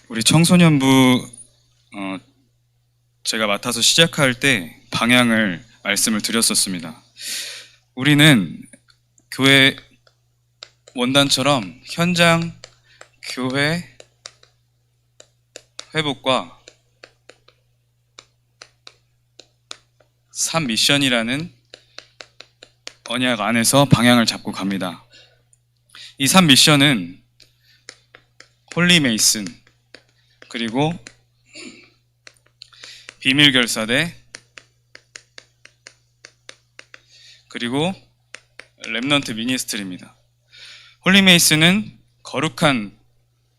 우리 청소년부 제가 맡아서 시작할 때 방향을 말씀을 드렸었습니다. 우리는 교회 원단처럼 현장 교회 회복과 3미션이라는 언약 안에서 방향을 잡고 갑니다. 이 3미션은 홀리 메이슨, 그리고 비밀결사대, 그리고 렘넌트 미니스트리입니다. 홀리 메이슨은 거룩한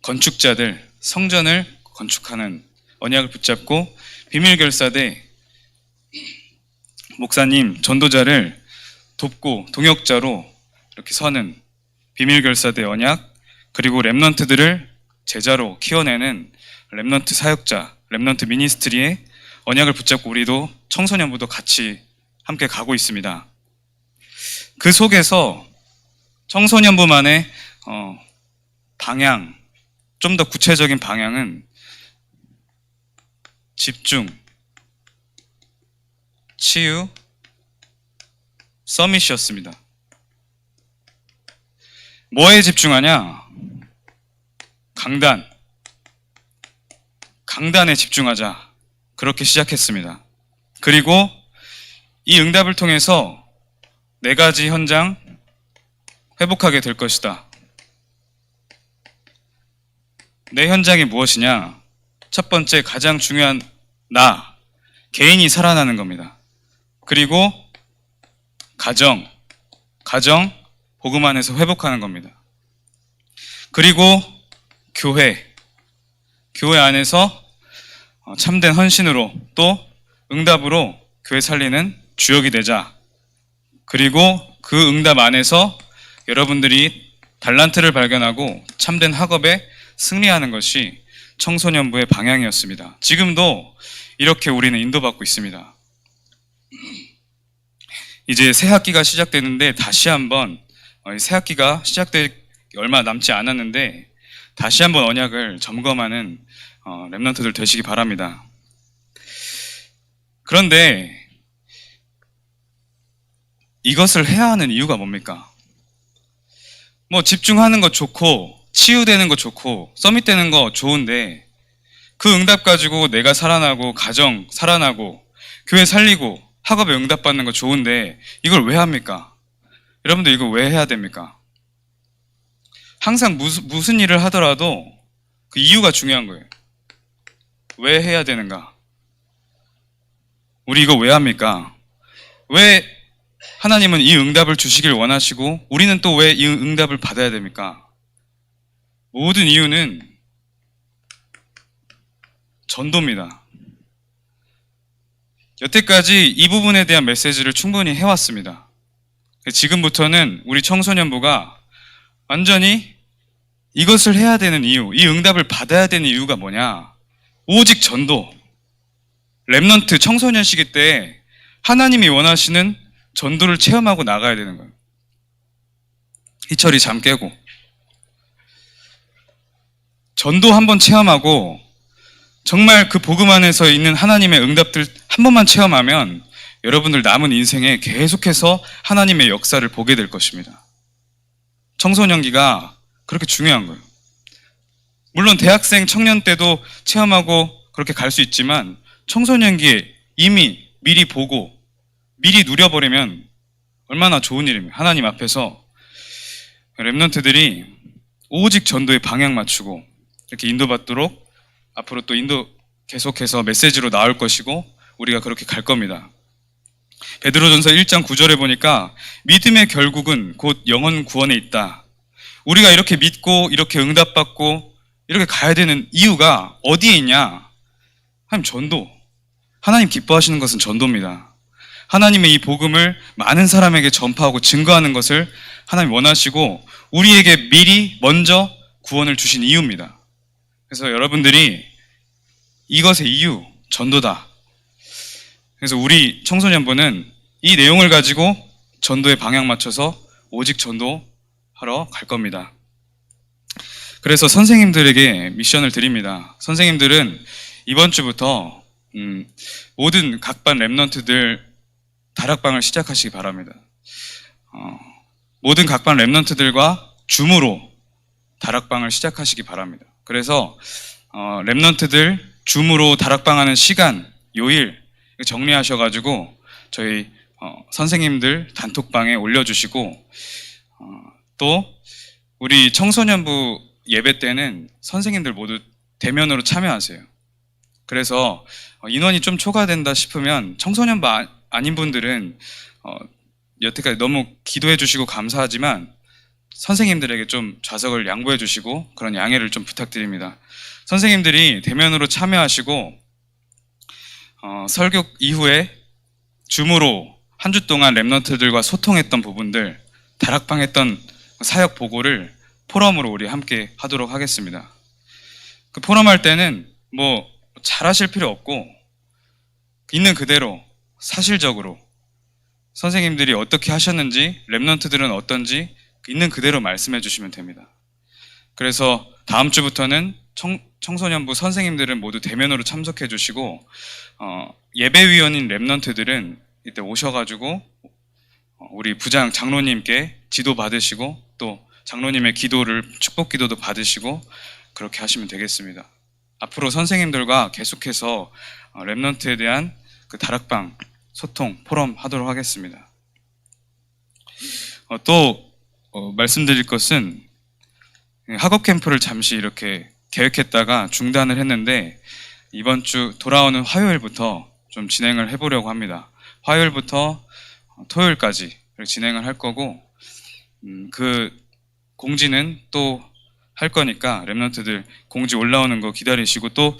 건축자들, 성전을 건축하는 언약을 붙잡고, 비밀결사대 목사님, 전도자를 돕고 동역자로 이렇게 서는 비밀결사대 언약, 그리고 렘넌트들을 제자로 키워내는 렘넌트 사역자, 렘넌트 미니스트리의 언약을 붙잡고 우리도 청소년부도 같이 함께 가고 있습니다. 그 속에서 청소년부만의 방향, 좀 더 구체적인 방향은 집중, 치유, 서밋이었습니다. 뭐에 집중하냐? 강단에 집중하자. 그렇게 시작했습니다. 그리고 이 응답을 통해서 4가지 현장 회복하게 될 것이다. 내 현장이 무엇이냐? 첫 번째, 가장 중요한 개인이 살아나는 겁니다. 그리고 가정, 복음 안에서 회복하는 겁니다. 그리고 교회 안에서 참된 헌신으로 또 응답으로 교회 살리는 주역이 되자. 그리고 그 응답 안에서 여러분들이 달란트를 발견하고 참된 학업에 승리하는 것이 청소년부의 방향이었습니다. 지금도 이렇게 우리는 인도받고 있습니다. 이제 새 학기가 시작되는데 다시 한번 새 학기가 시작되기 얼마 남지 않았는데 다시 한번 언약을 점검하는 렘넌트들 되시기 바랍니다. 그런데 이것을 해야 하는 이유가 뭡니까? 집중하는 거 좋고 치유되는 거 좋고 서밋되는 거 좋은데 그 응답 가지고 내가 살아나고 가정 살아나고 교회 살리고 학업에 응답받는 거 좋은데 이걸 왜 합니까? 여러분들 이거 왜 해야 됩니까? 항상 무슨 일을 하더라도 그 이유가 중요한 거예요. 왜 해야 되는가? 우리 이거 왜 합니까? 왜 하나님은 이 응답을 주시길 원하시고 우리는 또 왜 이 응답을 받아야 됩니까? 모든 이유는 전도입니다. 여태까지 이 부분에 대한 메시지를 충분히 해왔습니다. 지금부터는 우리 청소년부가 완전히 이것을 해야 되는 이유, 이 응답을 받아야 되는 이유가 뭐냐? 오직 전도. 렘넌트 청소년 시기 때 하나님이 원하시는 전도를 체험하고 나가야 되는 거예요. 희철이 잠 깨고 전도 한번 체험하고 정말 그 복음 안에서 있는 하나님의 응답들 한 번만 체험하면 여러분들 남은 인생에 계속해서 하나님의 역사를 보게 될 것입니다. 청소년기가 그렇게 중요한 거예요. 물론 대학생, 청년 때도 체험하고 그렇게 갈 수 있지만 청소년기에 이미 미리 보고 미리 누려버리면 얼마나 좋은 일입니까? 하나님 앞에서 렘넌트들이 오직 전도에 방향 맞추고 이렇게 인도받도록 앞으로 또 인도 계속해서 메시지로 나올 것이고 우리가 그렇게 갈 겁니다. 베드로전서 1장 9절에 보니까 믿음의 결국은 곧 영혼 구원에 있다. 우리가 이렇게 믿고 이렇게 응답받고 이렇게 가야 되는 이유가 어디에 있냐? 하나님 전도. 하나님 기뻐하시는 것은 전도입니다. 하나님의 이 복음을 많은 사람에게 전파하고 증거하는 것을 하나님 원하시고 우리에게 미리 먼저 구원을 주신 이유입니다. 그래서 여러분들이 이것의 이유, 전도다. 그래서 우리 청소년부는 이 내용을 가지고 전도에 방향 맞춰서 오직 전도하러 갈 겁니다. 그래서 선생님들에게 미션을 드립니다. 선생님들은 이번 주부터 모든 각반 랩런트들 다락방을 시작하시기 바랍니다. 모든 각반 랩런트들과 줌으로 다락방을 시작하시기 바랍니다. 그래서 랩런트들 줌으로 다락방하는 시간, 요일 정리하셔가지고 저희 선생님들 단톡방에 올려주시고 또 우리 청소년부 예배 때는 선생님들 모두 대면으로 참여하세요. 그래서 인원이 좀 초과된다 싶으면 청소년부 아닌 분들은 여태까지 너무 기도해 주시고 감사하지만 선생님들에게 좀 좌석을 양보해 주시고 그런 양해를 좀 부탁드립니다. 선생님들이 대면으로 참여하시고 설교 이후에 줌으로 한 주 동안 랩런트들과 소통했던 부분들, 다락방했던 사역 보고를 포럼으로 우리 함께 하도록 하겠습니다. 그 포럼 할 때는 뭐 잘하실 필요 없고 있는 그대로 사실적으로 선생님들이 어떻게 하셨는지, 랩런트들은 어떤지 있는 그대로 말씀해 주시면 됩니다. 그래서 다음 주부터는 청소년부 선생님들은 모두 대면으로 참석해 주시고 예배위원인 랩런트들은 이때 오셔가지고 우리 부장 장로님께 지도 받으시고 또 장로님의 기도를 축복 기도도 받으시고 그렇게 하시면 되겠습니다. 앞으로 선생님들과 계속해서 랩런트에 대한 그 다락방 소통 포럼 하도록 하겠습니다. 또 말씀드릴 것은 학업 캠프를 잠시 이렇게 계획했다가 중단을 했는데 이번 주 돌아오는 화요일부터 좀 진행을 해보려고 합니다. 화요일부터 토요일까지 진행을 할 거고 그 공지는 또 할 거니까 랩런트들 공지 올라오는 거 기다리시고 또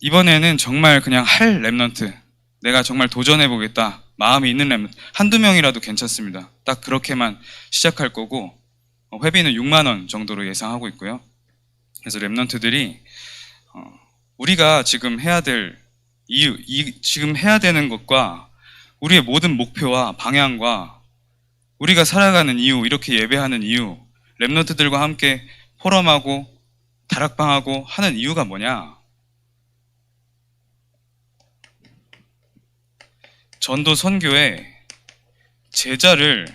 이번에는 정말 그냥 할 랩런트 내가 정말 도전해보겠다 마음이 있는 랩런트 한두 명이라도 괜찮습니다. 딱 그렇게만 시작할 거고 회비는 6만 원 정도로 예상하고 있고요. 그래서 랩런트들이 우리가 지금 해야 될 이유, 지금 해야 되는 것과 우리의 모든 목표와 방향과 우리가 살아가는 이유, 이렇게 예배하는 이유, 랩런트들과 함께 포럼하고 다락방하고 하는 이유가 뭐냐? 전도 선교에 제자를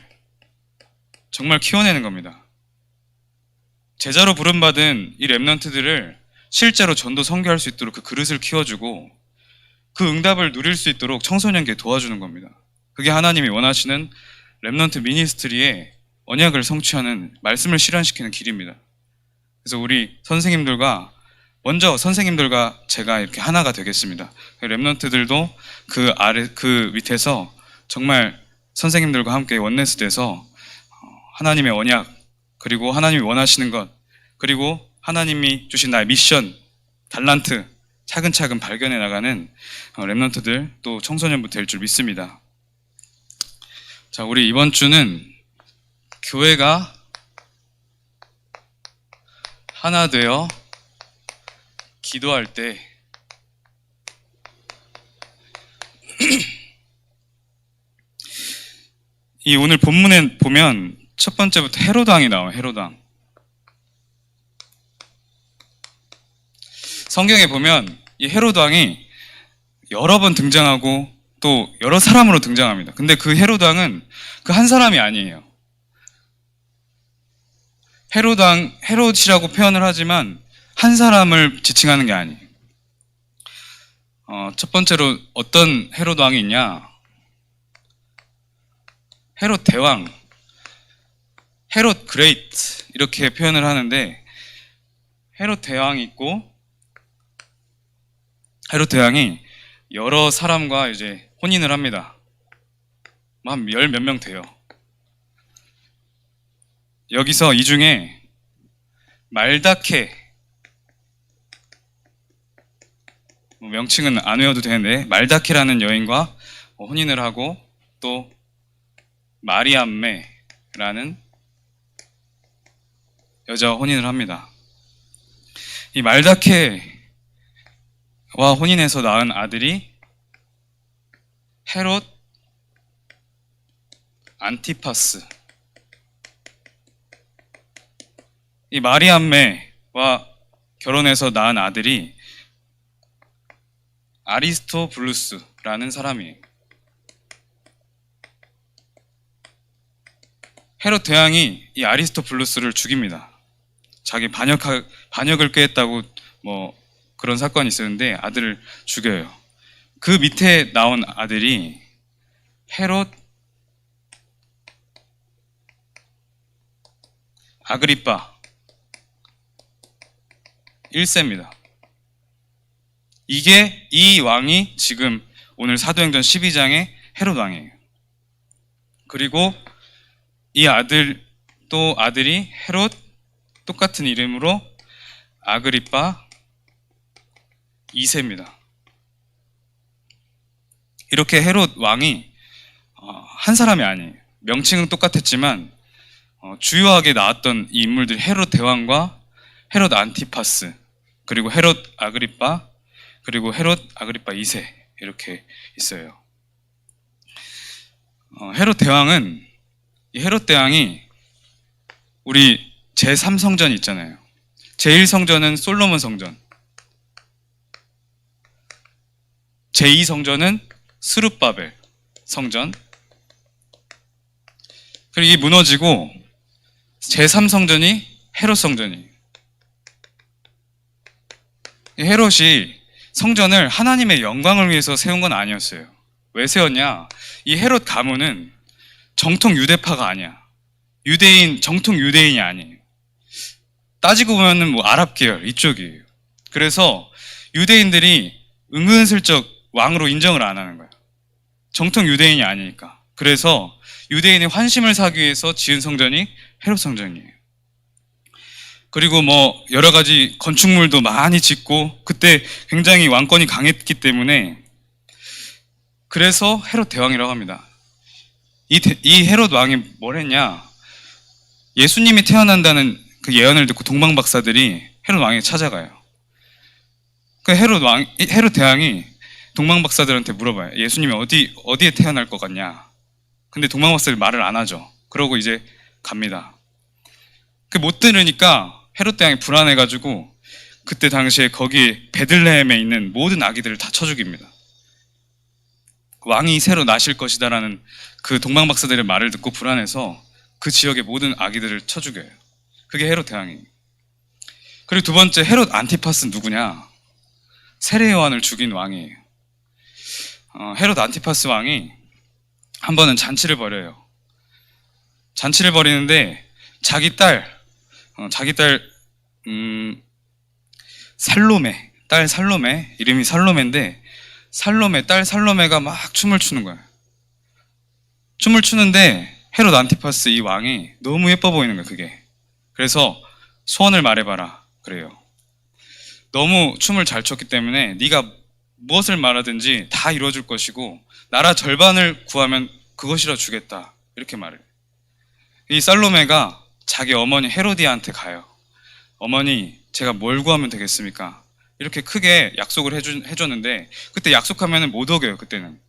정말 키워내는 겁니다. 제자로 부름받은 이 랩런트들을 실제로 전도 선교할 수 있도록 그 그릇을 키워주고 그 응답을 누릴 수 있도록 청소년기에 도와주는 겁니다. 그게 하나님이 원하시는 랩런트 미니스트리의 언약을 성취하는 말씀을 실현시키는 길입니다. 그래서 우리 선생님들과 먼저 선생님들과 제가 이렇게 하나가 되겠습니다. 랩런트들도 그 밑에서 정말 선생님들과 함께 원네스 돼서 하나님의 언약 그리고 하나님이 원하시는 것 그리고 하나님이 주신 나의 미션, 달란트 차근차근 발견해 나가는 랩런트들 또 청소년부 될 줄 믿습니다. 자, 우리 이번 주는 교회가 하나 되어 기도할 때 이 오늘 본문에 보면 첫 번째부터 헤로당이 나와요. 헤로당. 성경에 보면 이 헤로당이 여러 번 등장하고 또 여러 사람으로 등장합니다. 근데 그 헤로당은 그 한 사람이 아니에요. 헤롯이라고 표현을 하지만 한 사람을 지칭하는 게 아니에요. 첫 번째로 어떤 헤롯 왕이 있냐? 헤롯 대왕, 헤롯 그레이트 이렇게 표현을 하는데 헤롯 대왕이 있고 헤롯 대왕이 여러 사람과 이제 혼인을 합니다. 한 열 몇 명 돼요. 여기서 이 중에 말다케 명칭은 안 외워도 되는데 말다케라는 여인과 혼인을 하고 또 마리암메라는 여자와 혼인을 합니다. 이 말다케와 혼인해서 낳은 아들이 헤롯 안티파스 이 마리암메와 결혼해서 낳은 아들이 아리스토블루스라는 사람이에요. 헤롯 대왕이 이 아리스토블루스를 죽입니다. 자기 반역을 꾀했다고 뭐 그런 사건이 있었는데 아들을 죽여요. 그 밑에 나온 아들이 헤롯 아그리빠 1세입니다. 이 왕이 지금 오늘 사도행전 12장의 헤롯 왕이에요. 그리고 이 아들이 헤롯 똑같은 이름으로 아그리빠 2세입니다. 이렇게 헤롯 왕이 한 사람이 아니에요. 명칭은 똑같았지만 주요하게 나왔던 이 인물들이 헤롯 대왕과 헤롯 안티파스, 그리고 헤롯 아그리빠, 그리고 헤롯 아그리빠 2세 이렇게 있어요. 헤롯 대왕은 이 헤롯 대왕이 우리 제3성전 있잖아요. 제1성전은 솔로몬 성전, 제2성전은 스룹바벨 성전, 그리고 이게 무너지고 제3성전이 헤롯 성전이에요. 헤롯이 성전을 하나님의 영광을 위해서 세운 건 아니었어요. 왜 세웠냐? 이 헤롯 가문은 정통 유대파가 아니야. 정통 유대인이 아니에요. 따지고 보면은 뭐 아랍 계열 이쪽이에요. 그래서 유대인들이 은근슬쩍 왕으로 인정을 안 하는 거야. 정통 유대인이 아니니까. 그래서 유대인의 환심을 사기 위해서 지은 성전이 헤롯 성전이에요. 그리고 뭐 여러 가지 건축물도 많이 짓고 그때 굉장히 왕권이 강했기 때문에 그래서 헤롯 대왕이라고 합니다. 이 헤롯 왕이 뭘 했냐? 예수님이 태어난다는 그 예언을 듣고 동방 박사들이 헤롯 왕에게 찾아가요. 그 헤롯 대왕이 동방 박사들한테 물어봐요. 예수님이 어디에 태어날 것 같냐? 근데 동방 박사들이 말을 안 하죠. 그러고 이제 갑니다. 그 못 들으니까 헤롯 대왕이 불안해가지고 그때 당시에 거기 베들레헴에 있는 모든 아기들을 다 쳐 죽입니다. 왕이 새로 나실 것이다라는 그 동방 박사들의 말을 듣고 불안해서 그 지역의 모든 아기들을 쳐 죽여요. 그게 헤롯 대왕이에요. 그리고 두 번째 헤롯 안티파스는 누구냐? 세례 요한을 죽인 왕이에요. 헤롯 안티파스 왕이 한 번은 잔치를 벌여요. 잔치를 벌이는데 자기 딸 살로메, 이름이 살로메인데 딸 살로메가 막 춤을 추는 거예요. 춤을 추는데 헤롯 안티파스 이 왕이 너무 예뻐 보이는 거예요, 그게. 그래서 소원을 말해봐라 그래요. 너무 춤을 잘 췄기 때문에 네가 무엇을 말하든지 다 이루어줄 것이고 나라 절반을 구하면 그것이라 주겠다 이렇게 말해요. 이 살로메가 자기 어머니 헤로디아한테 가요. 어머니, 제가 뭘 구하면 되겠습니까? 이렇게 크게 약속을 해줬는데 그때 약속하면 못 어겨요. 그때는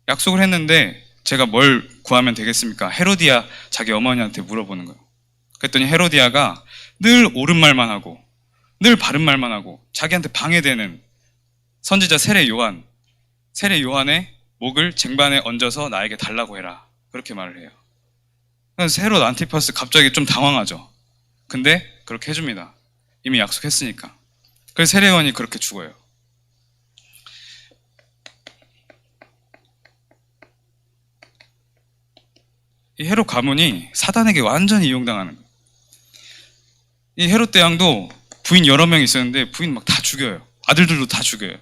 약속을 했는데 제가 뭘 구하면 되겠습니까? 헤로디아 자기 어머니한테 물어보는 거예요. 그랬더니 헤로디아가 늘 옳은 말만 하고 늘 바른 말만 하고 자기한테 방해되는 선지자 세례 요한의 목을 쟁반에 얹어서 나에게 달라고 해라 그렇게 말을 해요. 그래서 헤롯 안티파스 갑자기 좀 당황하죠. 근데 그렇게 해줍니다. 이미 약속했으니까. 그래서 세례 요한이 그렇게 죽어요. 이 헤롯 가문이 사단에게 완전히 이용당하는 거예요. 이 헤롯 대왕도 부인 여러 명 있었는데 부인 막 다 죽여요. 아들들도 다 죽여요.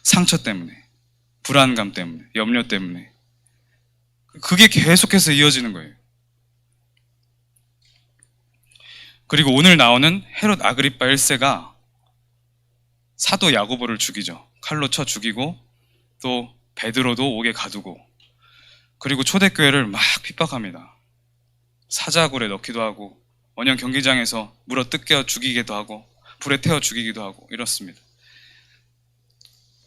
상처 때문에, 불안감 때문에, 염려 때문에. 그게 계속해서 이어지는 거예요. 그리고 오늘 나오는 헤롯 아그리빠 1세가 사도 야고보를 죽이죠. 칼로 쳐 죽이고 또 베드로도 옥에 가두고 그리고 초대교회를 막 핍박합니다. 사자굴에 넣기도 하고 원형 경기장에서 물어 뜯겨 죽이기도 하고 불에 태워 죽이기도 하고 이렇습니다.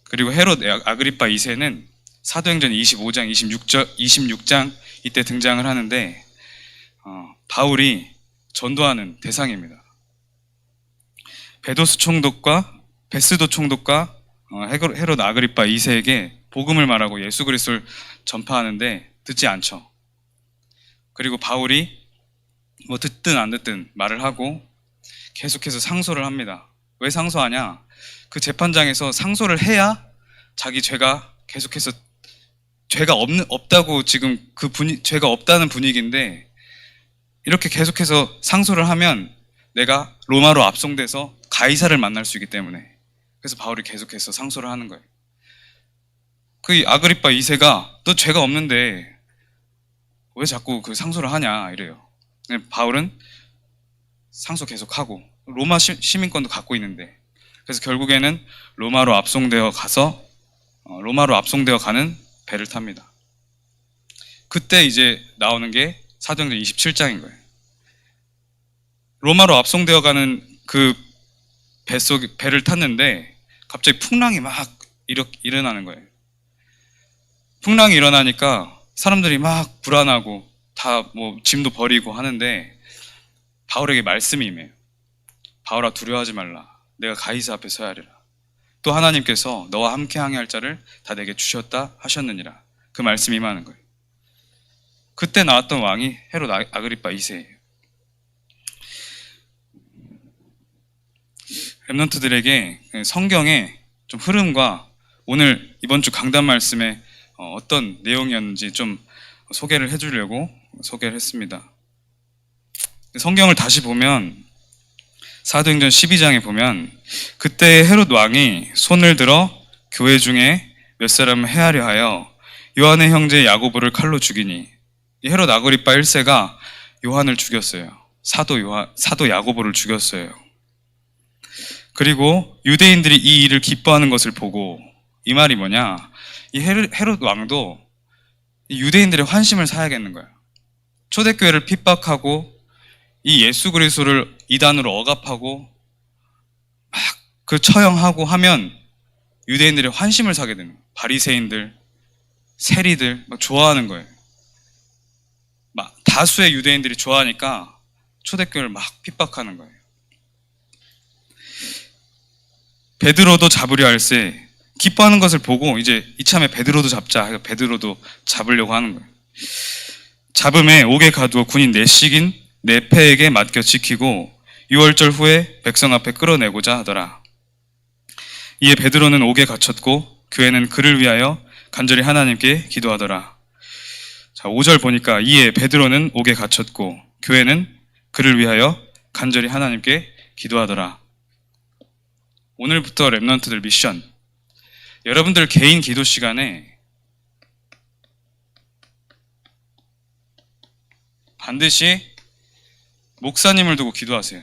그리고 헤롯 아그리빠 2세는 사도행전 25장, 26장 이때 등장을 하는데 바울이 전도하는 대상입니다. 베도스 총독과 베스도 총독과 헤롯 아그리파 2세에게 복음을 말하고 예수 그리스도를 전파하는데 듣지 않죠. 그리고 바울이 뭐 듣든 안 듣든 말을 하고 계속해서 상소를 합니다. 왜 상소하냐? 그 재판장에서 상소를 해야 자기 죄가 계속해서 죄가 없다고 지금 죄가 없다는 분위기인데 이렇게 계속해서 상소를 하면 내가 로마로 압송돼서 가이사를 만날 수 있기 때문에 그래서 바울이 계속해서 상소를 하는 거예요. 그 아그리파 2세가 너 죄가 없는데 왜 자꾸 그 상소를 하냐 이래요. 바울은 상소 계속하고 로마 시민권도 갖고 있는데 그래서 결국에는 로마로 압송되어 가는 배를 탑니다. 그때 이제 나오는 게 사도행전 27장인 거예요. 로마로 압송되어 가는 그 배를 탔는데 갑자기 풍랑이 막 일어나는 거예요. 풍랑이 일어나니까 사람들이 막 불안하고 다 뭐 짐도 버리고 하는데 바울에게 말씀이 임해요. 바울아 두려워하지 말라. 내가 가이사 앞에 서야 하리라. 또 하나님께서 너와 함께 항해할 자를 다 내게 주셨다 하셨느니라. 그 말씀이 임하는 거예요. 그때 나왔던 왕이 헤롯 아그리파 2세예요. 랩런트들에게 성경의 좀 흐름과 오늘 이번 주 강단 말씀에 어떤 내용이었는지 좀 소개를 해주려고 소개를 했습니다. 성경을 다시 보면 사도행전 12장에 보면 그때 헤롯 왕이 손을 들어 교회 중에 몇 사람을 해하려 하여 요한의 형제 야고보를 칼로 죽이니 이 헤롯 아그리파 1세가 요한을 죽였어요. 사도 야고보를 죽였어요. 그리고 유대인들이 이 일을 기뻐하는 것을 보고 이 말이 뭐냐? 이 헤롯 왕도 유대인들의 환심을 사야겠는 거예요. 초대교회를 핍박하고 이 예수 그리스도를 이단으로 억압하고 막 그 처형하고 하면 유대인들의 환심을 사게 되는 거예요. 바리새인들, 세리들 막 좋아하는 거예요. 막 다수의 유대인들이 좋아하니까 초대교회를 막 핍박하는 거예요. 베드로도 잡으려 할세 기뻐하는 것을 보고 이제 이참에 베드로도 잡자 해서 베드로도 잡으려고 하는 거예요. 잡음에 옥에 가두어 군인 내식인 네페에게 맡겨 지키고 6월절 후에 백성 앞에 끌어내고자 하더라. 이에 베드로는 옥에 갇혔고 교회는 그를 위하여 간절히 하나님께 기도하더라. 자, 5절 보니까 이에 베드로는 옥에 갇혔고 교회는 그를 위하여 간절히 하나님께 기도하더라. 오늘부터 랩런트들 미션. 여러분들 개인 기도 시간에 반드시 목사님을 두고 기도하세요.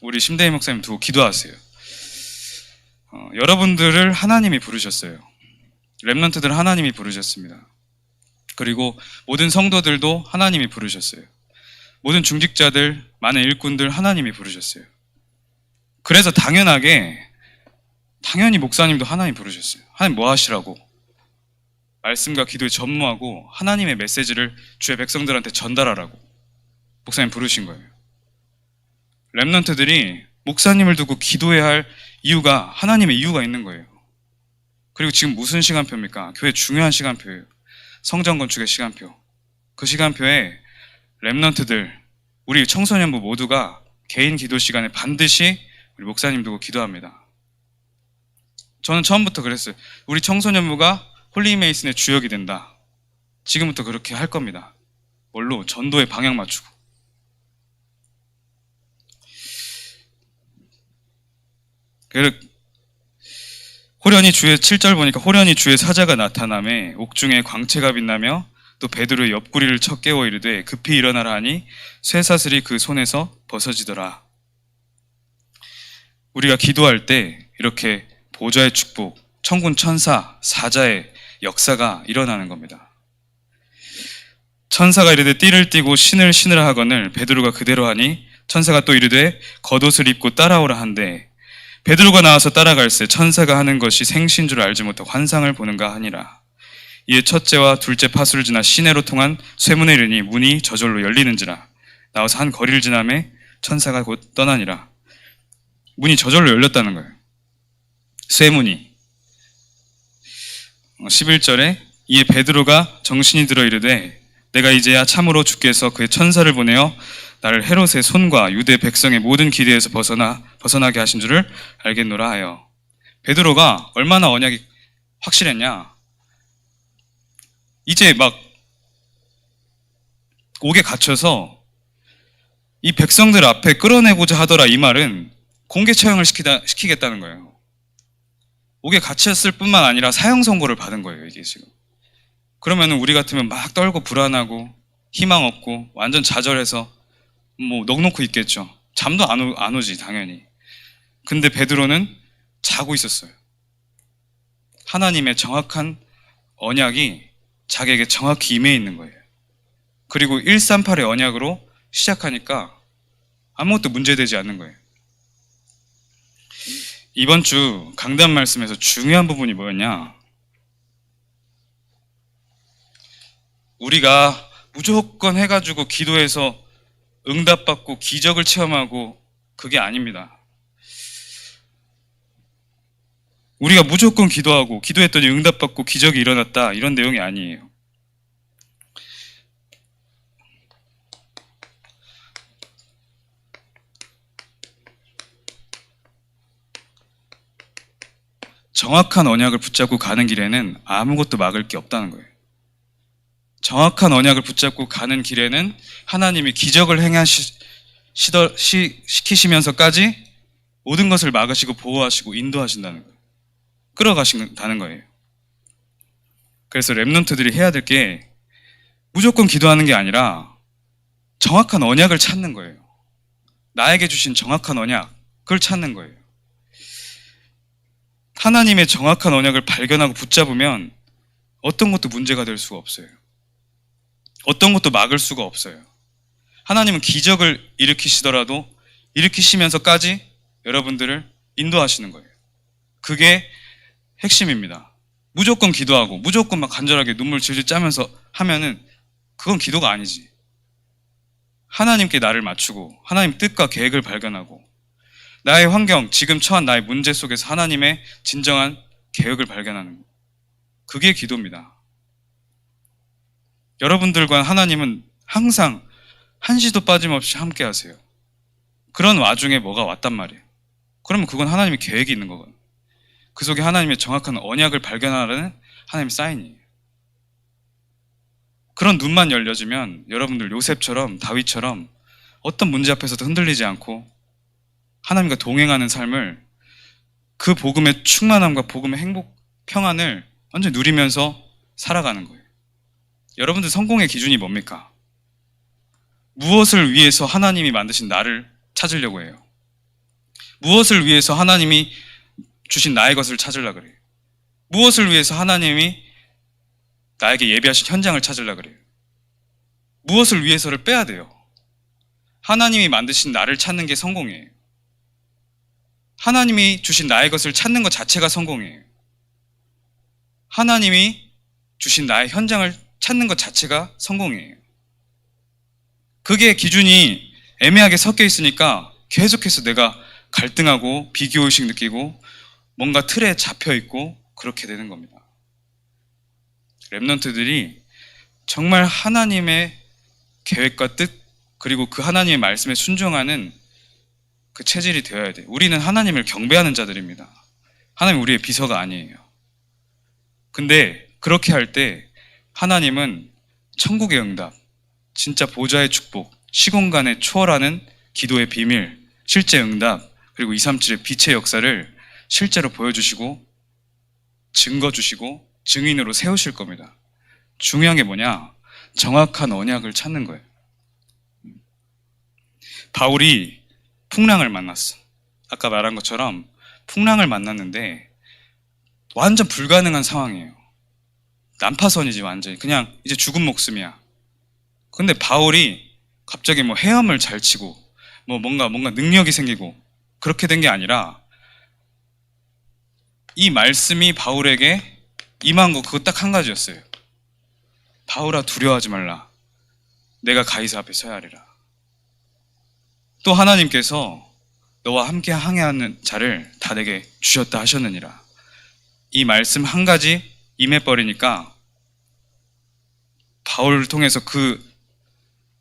우리 심대희 목사님 두고 기도하세요. 여러분들을 하나님이 부르셨어요. 랩런트들 하나님이 부르셨습니다. 그리고 모든 성도들도 하나님이 부르셨어요. 모든 중직자들, 많은 일꾼들 하나님이 부르셨어요. 그래서 당연히 목사님도 하나님 부르셨어요. 하나님 뭐 하시라고? 말씀과 기도에 전무하고 하나님의 메시지를 주의 백성들한테 전달하라고 목사님 부르신 거예요. 랩런트들이 목사님을 두고 기도해야 할 이유가 하나님의 이유가 있는 거예요. 그리고 지금 무슨 시간표입니까? 교회 중요한 시간표예요. 성전 건축의 시간표. 그 시간표에 랩런트들, 우리 청소년부 모두가 개인 기도 시간에 반드시 우리 목사님 두고 기도합니다. 저는 처음부터 그랬어요. 우리 청소년부가 홀리메이슨의 주역이 된다. 지금부터 그렇게 할 겁니다. 뭘로? 전도의 방향 맞추고. 호련히 주의 7절 보니까 호련히 주의 사자가 나타나매 옥중에 광채가 빛나며 또 베드로의 옆구리를 쳐 깨워 이르되 급히 일어나라 하니 쇠사슬이 그 손에서 벗어지더라. 우리가 기도할 때 이렇게 보좌의 축복, 천군 천사, 사자의 역사가 일어나는 겁니다. 천사가 이르되 띠를 띠고 신을 신으라 하거늘 베드로가 그대로 하니 천사가 또 이르되 겉옷을 입고 따라오라 한데 베드로가 나와서 따라갈새 천사가 하는 것이 생신 줄 알지 못하고 환상을 보는가 하니라. 이에 첫째와 둘째 파수를 지나 시내로 통한 쇠문에 이르니 문이 저절로 열리는지라. 나와서 한 거리를 지나매 천사가 곧 떠나니라. 문이 저절로 열렸다는 거예요. 쇠문이. 11절에 이에 베드로가 정신이 들어 이르되 내가 이제야 참으로 주께서 그의 천사를 보내어 나를 헤롯의 손과 유대 백성의 모든 기대에서 벗어나게 하신 줄을 알겠노라 하여. 베드로가 얼마나 언약이 확실했냐. 이제 막 옥에 갇혀서 이 백성들 앞에 끌어내고자 하더라. 이 말은 공개 처형을 시키겠다는 거예요. 옥에 갇혔을 뿐만 아니라 사형 선고를 받은 거예요, 이게 지금. 그러면 우리 같으면 막 떨고 불안하고 희망 없고 완전 좌절해서 뭐 넋놓고 있겠죠. 잠도 안 오지, 당연히. 근데 베드로는 자고 있었어요. 하나님의 정확한 언약이 자기에게 정확히 임해 있는 거예요. 그리고 138의 언약으로 시작하니까 아무것도 문제되지 않는 거예요. 이번 주 강단 말씀에서 중요한 부분이 뭐였냐? 우리가 무조건 해가지고 기도해서 응답받고 기적을 체험하고 그게 아닙니다. 우리가 무조건 기도하고 기도했더니 응답받고 기적이 일어났다, 이런 내용이 아니에요. 정확한 언약을 붙잡고 가는 길에는 아무것도 막을 게 없다는 거예요. 정확한 언약을 붙잡고 가는 길에는 하나님이 기적을 시키시면서까지 모든 것을 막으시고 보호하시고 인도하신다는 거예요. 끌어가신다는 거예요. 그래서 렘넌트들이 해야 될 게 무조건 기도하는 게 아니라 정확한 언약을 찾는 거예요. 나에게 주신 정확한 언약, 그걸 찾는 거예요. 하나님의 정확한 언약을 발견하고 붙잡으면 어떤 것도 문제가 될 수가 없어요. 어떤 것도 막을 수가 없어요. 하나님은 기적을 일으키시면서까지 여러분들을 인도하시는 거예요. 그게 핵심입니다. 무조건 기도하고 무조건 막 간절하게 눈물 질질 짜면서 하면은 그건 기도가 아니지. 하나님께 나를 맞추고 하나님 뜻과 계획을 발견하고 나의 환경, 지금 처한 나의 문제 속에서 하나님의 진정한 계획을 발견하는 것. 그게 기도입니다. 여러분들과 하나님은 항상 한시도 빠짐없이 함께 하세요. 그런 와중에 뭐가 왔단 말이에요. 그러면 그건 하나님의 계획이 있는 거거든요. 그 속에 하나님의 정확한 언약을 발견하라는 하나님의 사인이에요. 그런 눈만 열려지면 여러분들 요셉처럼 다윗처럼 어떤 문제 앞에서도 흔들리지 않고 하나님과 동행하는 삶을, 그 복음의 충만함과 복음의 행복, 평안을 완전히 누리면서 살아가는 거예요. 여러분들 성공의 기준이 뭡니까? 무엇을 위해서 하나님이 만드신 나를 찾으려고 해요? 무엇을 위해서 하나님이 주신 나의 것을 찾으려고 그래요? 무엇을 위해서 하나님이 나에게 예비하신 현장을 찾으려고 그래요? 무엇을 위해서를 빼야 돼요? 하나님이 만드신 나를 찾는 게 성공이에요. 하나님이 주신 나의 것을 찾는 것 자체가 성공이에요. 하나님이 주신 나의 현장을 찾는 것 자체가 성공이에요. 그게 기준이 애매하게 섞여 있으니까 계속해서 내가 갈등하고 비교의식 느끼고 뭔가 틀에 잡혀 있고 그렇게 되는 겁니다. 렘넌트들이 정말 하나님의 계획과 뜻, 그리고 그 하나님의 말씀에 순종하는 그 체질이 되어야 돼요. 우리는 하나님을 경배하는 자들입니다. 하나님 우리의 비서가 아니에요. 근데 그렇게 할 때 하나님은 천국의 응답, 진짜 보좌의 축복, 시공간에 초월하는 기도의 비밀, 실제 응답, 그리고 237의 빛의 역사를 실제로 보여주시고 증거 주시고 증인으로 세우실 겁니다. 중요한 게 뭐냐? 정확한 언약을 찾는 거예요. 바울이 풍랑을 만났어. 아까 말한 것처럼 풍랑을 만났는데 완전 불가능한 상황이에요. 난파선이지, 완전히. 그냥 이제 죽은 목숨이야. 근데 바울이 갑자기 뭐 헤엄을 잘 치고 뭐 뭔가 능력이 생기고 그렇게 된 게 아니라 이 말씀이 바울에게 임한 거, 그거 딱 한 가지였어요. 바울아, 두려워하지 말라. 내가 가이사 앞에 서야 하리라. 또 하나님께서 너와 함께 항해하는 자를 다 내게 주셨다 하셨느니라. 이 말씀 한 가지 임해버리니까 바울을 통해서 그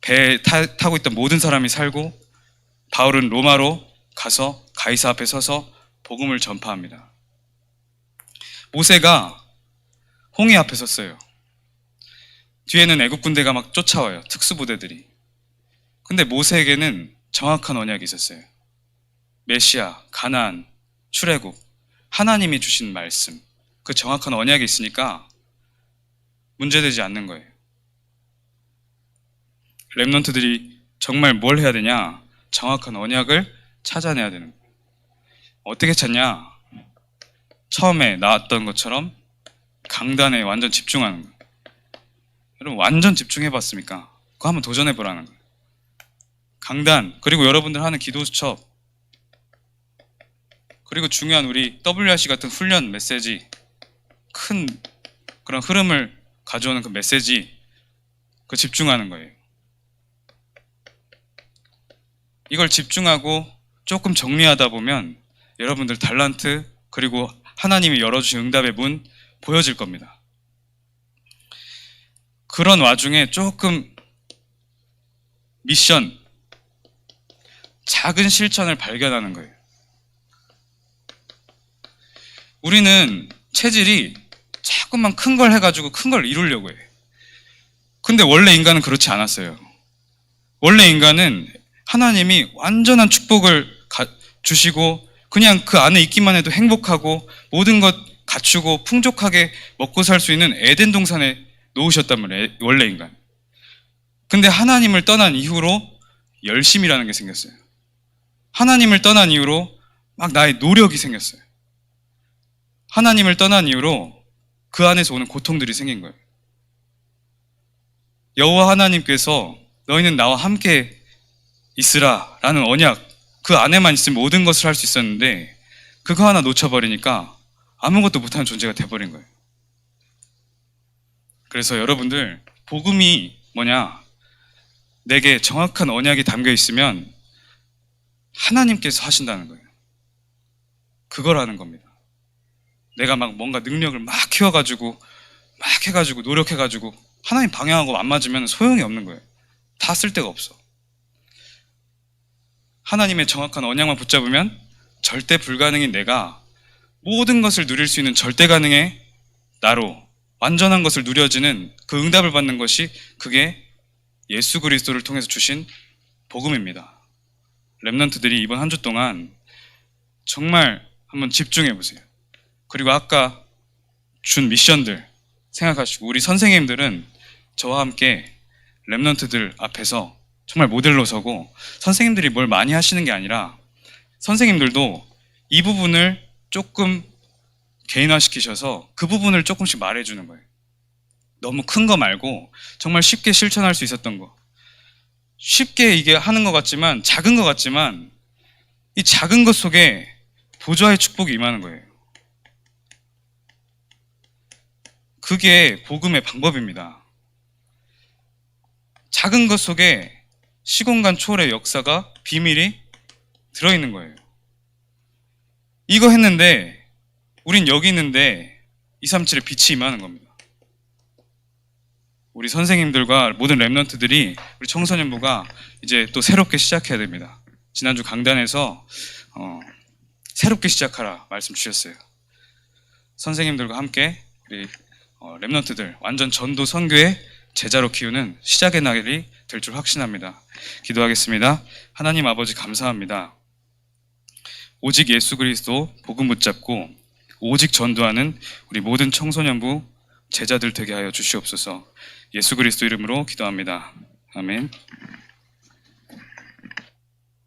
배에 타고 있던 모든 사람이 살고, 바울은 로마로 가서 가이사 앞에 서서 복음을 전파합니다. 모세가 홍해 앞에 섰어요. 뒤에는 애국 군대가 막 쫓아와요. 특수부대들이. 근데 모세에게는 정확한 언약이 있었어요. 메시아, 가나안, 출애굽, 하나님이 주신 말씀, 그 정확한 언약이 있으니까 문제되지 않는 거예요. 렘넌트들이 정말 뭘 해야 되냐? 정확한 언약을 찾아내야 되는 거예요. 어떻게 찾냐? 처음에 나왔던 것처럼 강단에 완전 집중하는 거예요. 여러분 완전 집중해봤습니까? 그거 한번 도전해보라는 거예요. 강단, 그리고 여러분들 하는 기도 수첩, 그리고 중요한 우리 WRC 같은 훈련 메시지, 큰 그런 흐름을 가져오는 그 메시지, 그 집중하는 거예요. 이걸 집중하고 조금 정리하다 보면 여러분들 달란트, 그리고 하나님이 열어주신 응답의 문 보여질 겁니다. 그런 와중에 조금 미션, 작은 실천을 발견하는 거예요. 우리는 체질이 자꾸만 큰 걸 해가지고 큰 걸 이루려고 해요. 근데 원래 인간은 그렇지 않았어요. 원래 인간은 하나님이 완전한 축복을 주시고 그냥 그 안에 있기만 해도 행복하고 모든 것 갖추고 풍족하게 먹고 살 수 있는 에덴 동산에 놓으셨단 말이에요. 원래 인간. 근데 하나님을 떠난 이후로 열심이라는 게 생겼어요. 하나님을 떠난 이후로 막 나의 노력이 생겼어요. 하나님을 떠난 이후로 그 안에서 오는 고통들이 생긴 거예요. 여호와 하나님께서 너희는 나와 함께 있으라 라는 언약, 그 안에만 있으면 모든 것을 할 수 있었는데 그거 하나 놓쳐버리니까 아무것도 못하는 존재가 돼버린 거예요. 그래서 여러분들 복음이 뭐냐? 내게 정확한 언약이 담겨 있으면 하나님께서 하신다는 거예요. 그거라는 겁니다. 내가 막 뭔가 능력을 막 키워가지고 막 해가지고 노력해가지고 하나님 방향하고 안 맞으면 소용이 없는 거예요. 다 쓸데가 없어. 하나님의 정확한 언약만 붙잡으면 절대 불가능인 내가 모든 것을 누릴 수 있는 절대 가능의 나로 완전한 것을 누려지는 그 응답을 받는 것이, 그게 예수 그리스도를 통해서 주신 복음입니다. 렘넌트들이 이번 한 주 동안 정말 한번 집중해 보세요. 그리고 아까 준 미션들 생각하시고, 우리 선생님들은 저와 함께 렘넌트들 앞에서 정말 모델로 서고, 선생님들이 뭘 많이 하시는 게 아니라 선생님들도 이 부분을 조금 개인화시키셔서 그 부분을 조금씩 말해주는 거예요. 너무 큰 거 말고 정말 쉽게 실천할 수 있었던 거, 쉽게 이게 하는 것 같지만, 작은 것 같지만 이 작은 것 속에 보좌의 축복이 임하는 거예요. 그게 복음의 방법입니다. 작은 것 속에 시공간 초월의 역사가, 비밀이 들어있는 거예요. 이거 했는데 우린 여기 있는데 237의 빛이 임하는 겁니다. 우리 선생님들과 모든 렘넌트들이, 우리 청소년부가 이제 또 새롭게 시작해야 됩니다. 지난주 강단에서 새롭게 시작하라 말씀 주셨어요. 선생님들과 함께 우리 렘넌트들 완전 전도 선교의 제자로 키우는 시작의 날이 될 줄 확신합니다. 기도하겠습니다. 하나님 아버지 감사합니다. 오직 예수 그리스도 복음 붙잡고 오직 전도하는 우리 모든 청소년부 제자들 되게 하여 주시옵소서. 예수 그리스도 이름으로 기도합니다. 아멘.